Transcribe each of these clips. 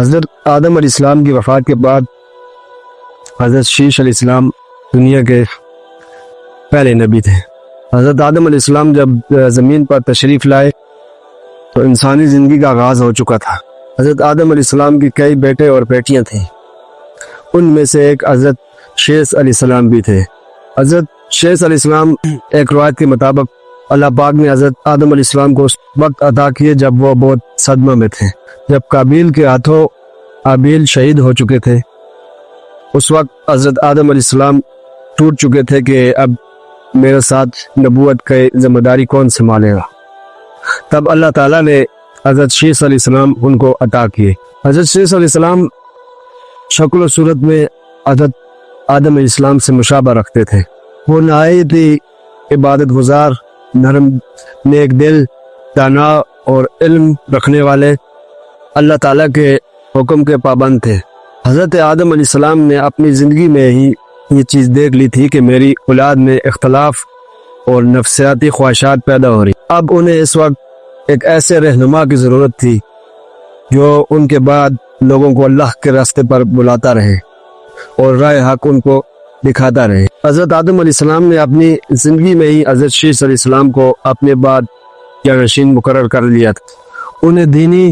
حضرت آدم علیہ السلام کی وفات کے بعد حضرت شیش علیہ السلام دنیا کے پہلے نبی تھے۔ حضرت آدم علیہ السلام جب زمین پر تشریف لائے تو انسانی زندگی کا آغاز ہو چکا تھا۔ حضرت آدم علیہ السلام کی کئی بیٹے اور بیٹیاں تھیں، ان میں سے ایک حضرت شیش علیہ السلام بھی تھے۔ حضرت شیش علیہ السلام ایک روایت کے مطابق اللہ پاک نے حضرت آدم علیہ السلام کو اس وقت عطا کیے جب وہ بہت صدمہ میں تھے، جب قابیل کے ہاتھوں حابیل شہید ہو چکے تھے۔ اس وقت حضرت آدم علیہ السلام ٹوٹ چکے تھے کہ اب میرے ساتھ نبوت کی ذمہ داری کون سنبھالے گا۔ تب اللہ تعالیٰ نے حضرت شیش علیہ السلام ان کو عطا کیے۔ حضرت شیش علیہ السلام شکل و صورت میں حضرت آدم علیہ السلام سے مشابہ رکھتے تھے۔ وہ نہایت ہی عبادت گزار، نرم، نیک دل، دانا اور علم رکھنے والے، اللہ تعالیٰ کے حکم کے پابند تھے۔ حضرت آدم علیہ السلام نے اپنی زندگی میں ہی یہ چیز دیکھ لی تھی کہ میری اولاد میں اختلاف اور نفسیاتی خواہشات پیدا ہو رہی۔ اب انہیں اس وقت ایک ایسے رہنما کی ضرورت تھی جو ان کے بعد لوگوں کو اللہ کے راستے پر بلاتا رہے اور راہ حق ان کو دکھاتا رہے۔ حضرت آدم علیہ السلام نے اپنی زندگی میں ہی حضرت شیش علیہ السلام کو اپنے بعد جانشین مقرر کر لیا تھا، انہیں دینی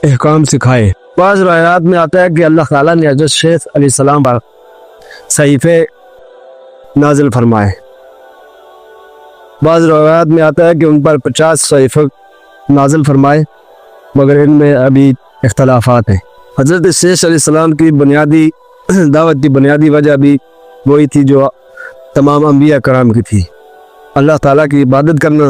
احکام سکھائے۔ بعض روایات میں آتا ہے کہ اللہ تعالیٰ نے حضرت شیش علیہ السلام پر صحیفے نازل فرمائے۔ بعض روایات میں آتا ہے کہ ان پر 50 صحیفے نازل فرمائے، مگر ان میں ابھی اختلافات ہیں۔ حضرت شیش علیہ السلام کی بنیادی دعوت کی بنیادی وجہ بھی وہی تھی جو تمام انبیاء کرام کی تھی، اللہ تعالیٰ کی عبادت کرنا،